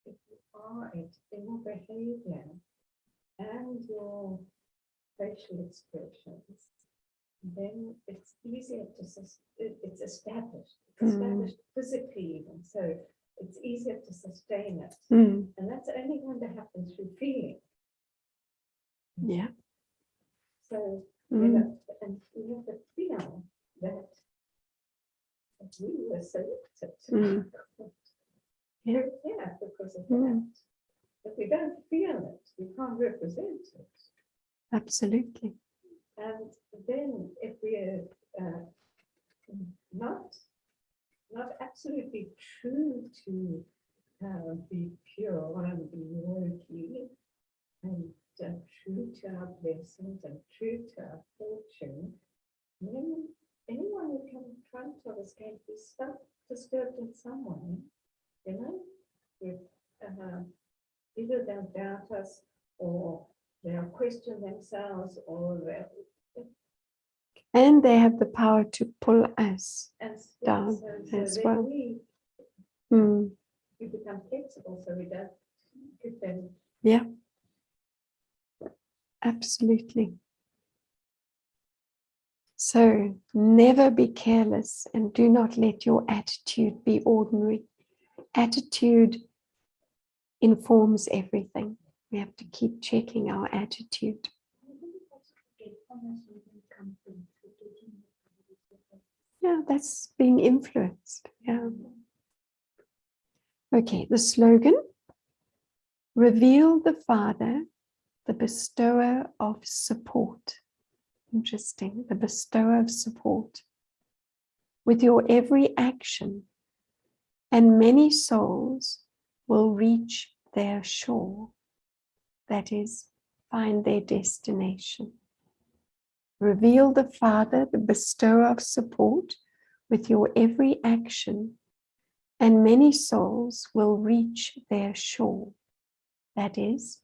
if you are in your behavior and your facial expressions, then it's easier to, it's established. It's established physically even, so it's easier to sustain it. And that's only going to happen through feeling. Yeah. So, you know, and we have to feel that we were selected. Yeah. Yeah, because of that. If we don't feel it, we can't represent it. Absolutely. And then if we're not absolutely true to be pure and be worthy and true to our blessings and true to our fortune, then anyone who comes in front of us can be disturbed in some way, you know, with either they'll doubt us or they'll question themselves or And they have the power to pull us and down so as then well. we become flexible, so we don't give them. Yeah. Absolutely. So never be careless and do not let your attitude be ordinary. Attitude informs everything. We have to keep checking our attitude. Yeah, that's being influenced. Yeah. Okay, the slogan: reveal the Father, the bestower of support. Interesting, the bestower of support. With your every action, and many souls will reach their shore. That is, find their destination. Reveal the Father, the bestower of support, with your every action, and many souls will reach their shore. That is,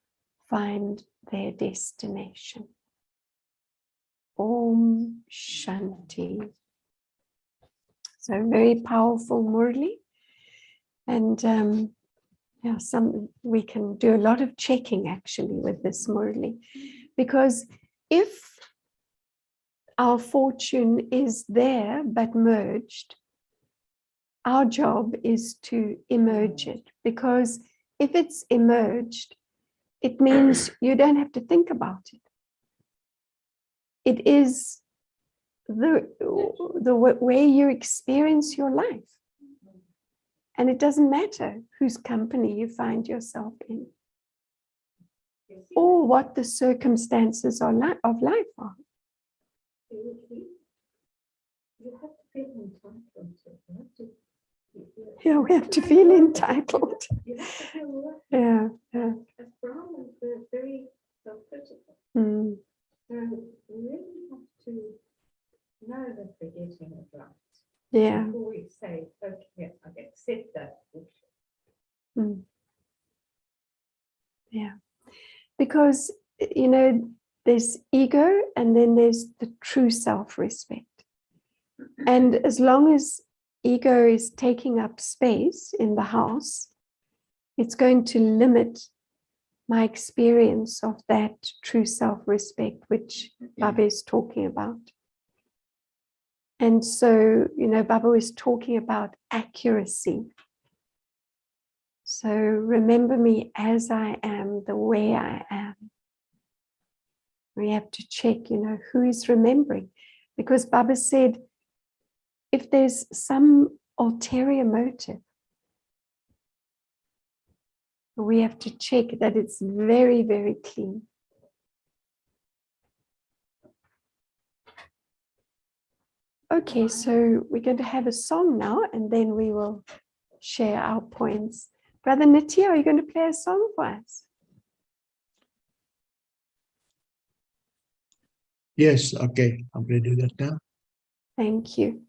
find their destination. Om Shanti. So very powerful Murli. And yeah, we can do a lot of checking actually with this Murli. Because if our fortune is there but merged, our job is to emerge it. Because if it's emerged, it means you don't have to think about it. It is the way you experience your life. And it doesn't matter whose company you find yourself in or what the circumstances of life are. You have to feel entitled. Yeah, we have to feel entitled. You have to feel Yeah, yeah. as Brahmins, we're very self-critical. Mm, So we really have to know that we're getting it right. yeah. Before we say, okay, I accept that. Mm. Yeah. Because, you know, there's ego and then there's the true self-respect. And as long as ego is taking up space in the house, it's going to limit my experience of that true self-respect, which Baba is talking about. And so, you know, Baba was talking about accuracy. So remember me as I am, the way I am. We have to check, you know, who is remembering. Because Baba said, if there's some ulterior motive, we have to check that it's very, very clean. Okay, so we're going to have a song now, and then we will share our points. Brother Nitya, are you going to play a song for us? Yes, okay, I'm going to do that now. Thank you.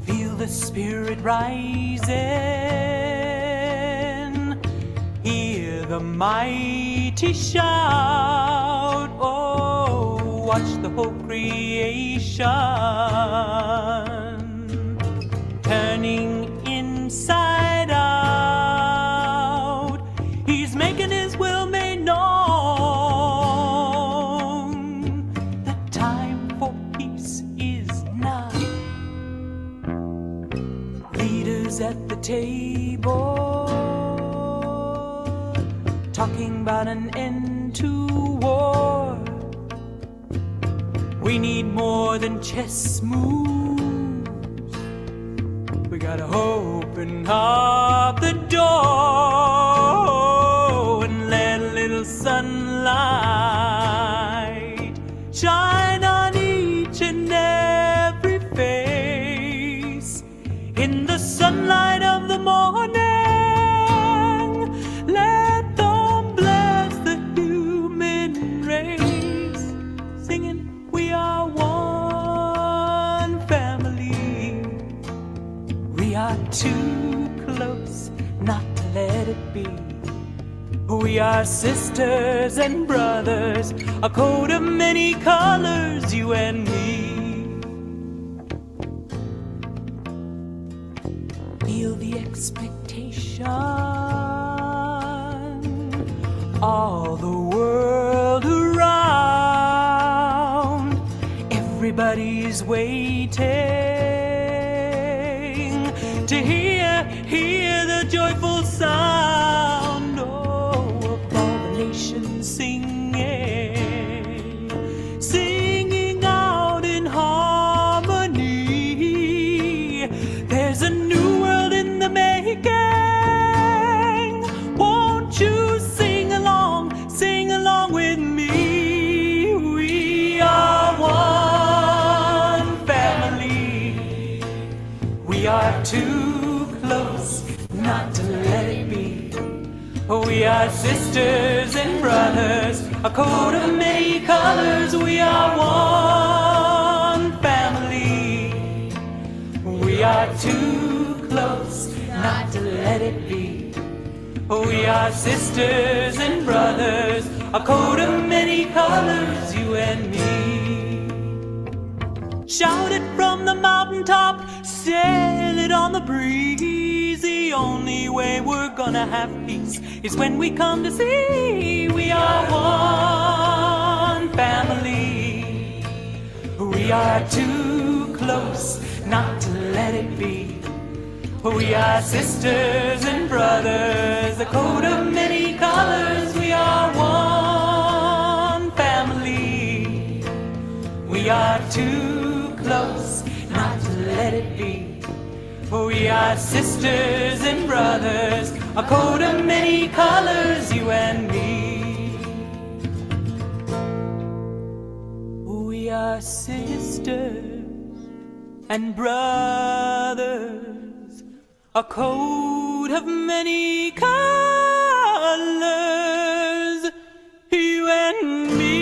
Feel the spirit rising, hear the mighty shout. Oh, watch the whole creation turning inside out. He's making his will made known. The time for peace is now. Leaders at the table talking about an end to war. We need more than chess moves. We gotta open up the door and let a little sunlight shine on each and every face. In the sunlight of the morning, let them bless the human race, singing, we are one family. We are too close not to let it be. We are sisters and brothers, a coat of many colors, you and me. Feel the expectation, all the world around, everybody's waiting. to hear the joyful sound of all the nations singing out in harmony. There's a new world in the making. Won't you sing along with me? We are one family. We are too close not to let it be. We are sisters and brothers, a coat of many colors. We are one family. We are too close not to let it be. We are sisters and brothers, a coat of many colors, you and me. Shout it from the mountaintop, sail it on the breeze. The only way we're gonna have peace is when we come to see. We are one family. We are too close not to let it be. We are sisters and brothers, a coat of many colors. We are one family. We are too close not to let it be. We are sisters and brothers, a coat of many colors, you and me. We are sisters and brothers, a coat of many colors, you and me.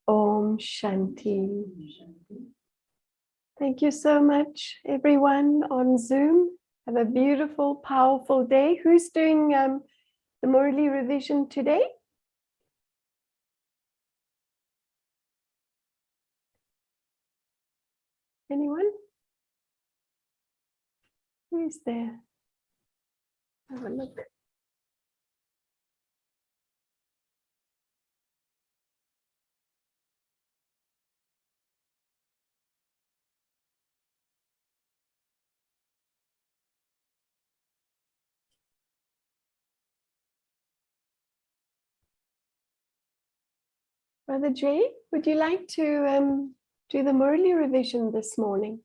Om Shanti. Thank you so much, everyone on Zoom. Have a beautiful, powerful day. Who's doing the Murli revision today? Anyone? Who is there? Have a look. Brother Jay, would you like to do the Murli revision this morning?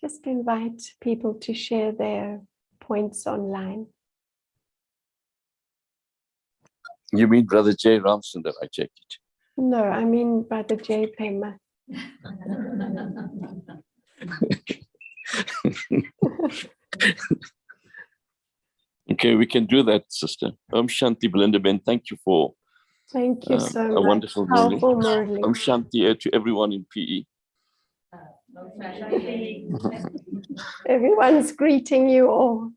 Just invite people to share their points online. You mean Brother J. Ramsundar, I check it. No, I mean Brother Jay Pema. Okay, we can do that, sister. Om Shanti, Belinda Ben, thank you for Thank you so much. a wonderful Powerful Murli. Murli. Om Shanti to everyone in PE. Everyone's greeting you all.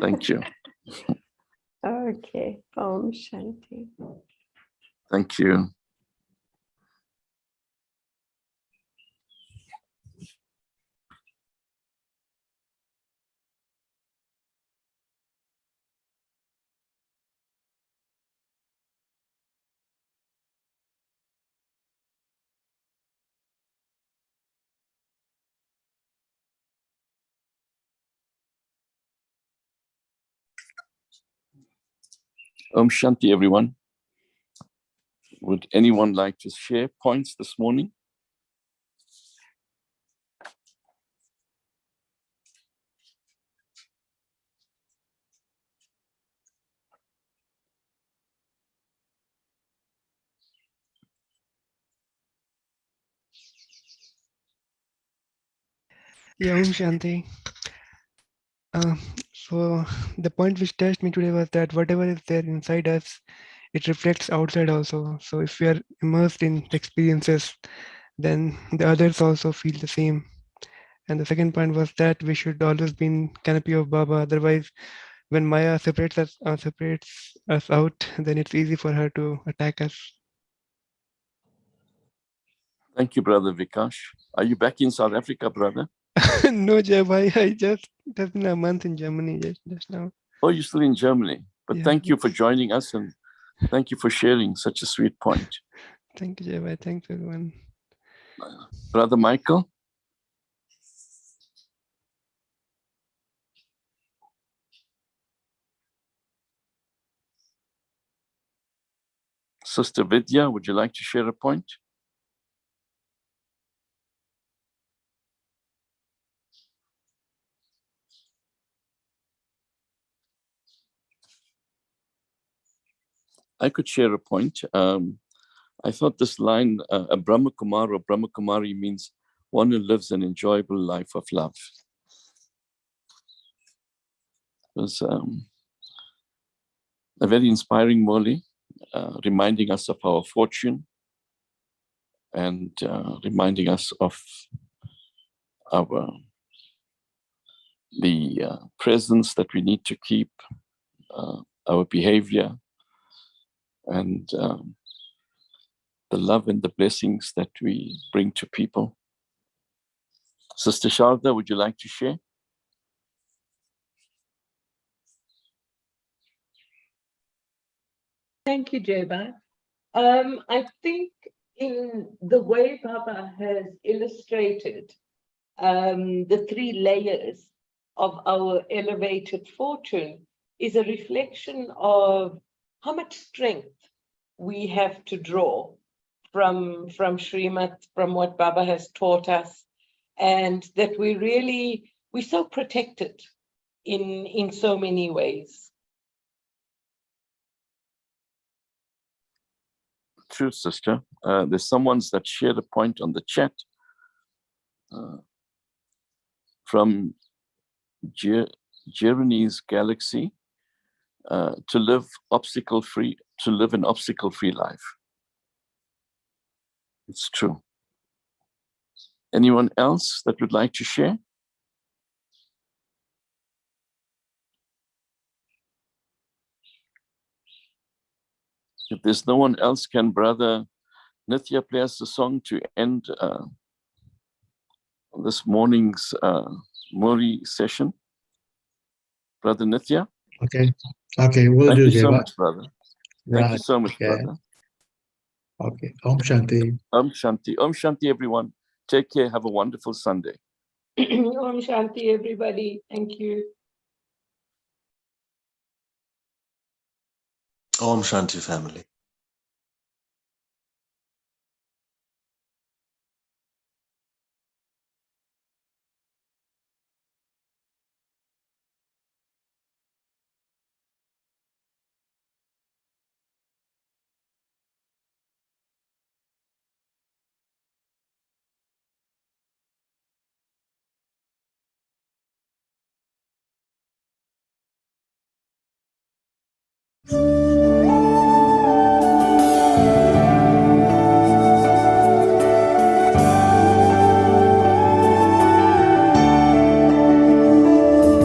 Thank you. Okay, Om Shanti. Thank you. Om Shanti, everyone. Would anyone like to share points this morning? Yeah, Om Shanti. So the point which touched me today was that whatever is there inside us it reflects outside also. So if we are immersed in the experiences, then the others also feel the same. And the second point was that we should always be in canopy of Baba. Otherwise, when Maya separates us out, then it's easy for her to attack us. Thank you, Brother Vikash. Are you back in South Africa, brother? No, Jab, it has been a month in Germany just now. Oh, you're still in Germany. But Yeah. thank you for joining us and thank you for sharing such a sweet point. Thank you, Jab. Thanks, everyone. Brother Michael? Sister Vidya, would you like to share a point? I could share a point. I thought this line, a Brahma Kumar or Brahma Kumari means one who lives an enjoyable life of love. It was a very inspiring Murli, reminding us of our fortune and reminding us of the presence that we need to keep, our behavior, and the love and the blessings that we bring to people. Sister Sharda, would you like to share? Thank you, Jeba. I think in the way Baba has illustrated the three layers of our elevated fortune is a reflection of how much strength we have to draw from Srimad, from what Baba has taught us, and that we're so protected in so many ways. True, sister. There's someone's that shared a point on the chat from Jeremy's Galaxy to live an obstacle-free life. It's true. Anyone else that would like to share? If there's no one else, can Brother Nithya play us a song to end this morning's Murli session? Brother Nithya? Okay. Okay, we'll Thank do, you so Jeva. much, brother. Thank you Right. so much, Okay. brother. Okay. Om Shanti. Om Shanti. Om Shanti, everyone. Take care. Have a wonderful Sunday. Om Shanti, everybody. Thank you. Om Shanti, family.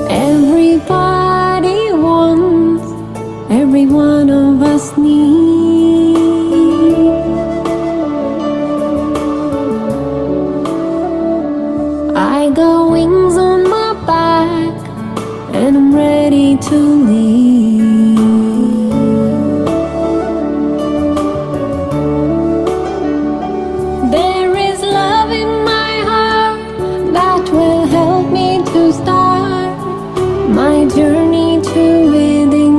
Everybody wants, every one of us needs. I got wings on my back and I'm ready to leave. There is love in my heart that will help me to start my journey to within.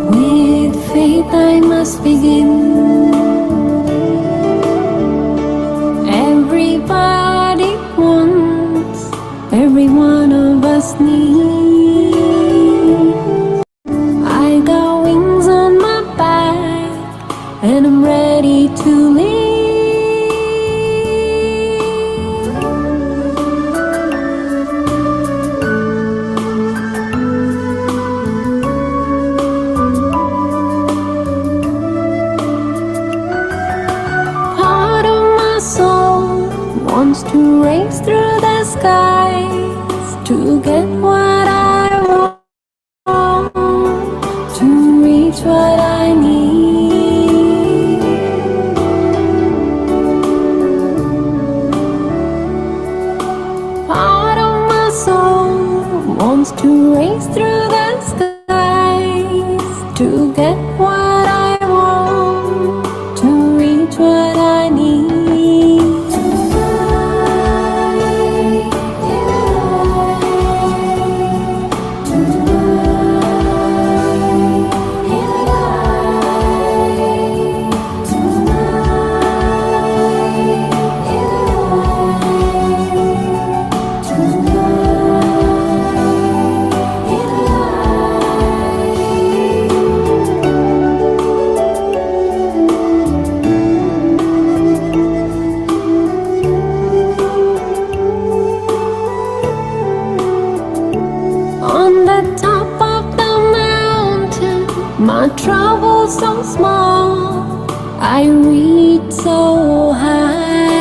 With faith I must begin. Everybody wants, every one of us needs. I got wings on my back and I'm ready to leave. to get what I want, to reach what I need. Part of my soul wants to race through the skies to get what I want, to reach what I need. On the top of the mountain, my troubles so small, I reach so high.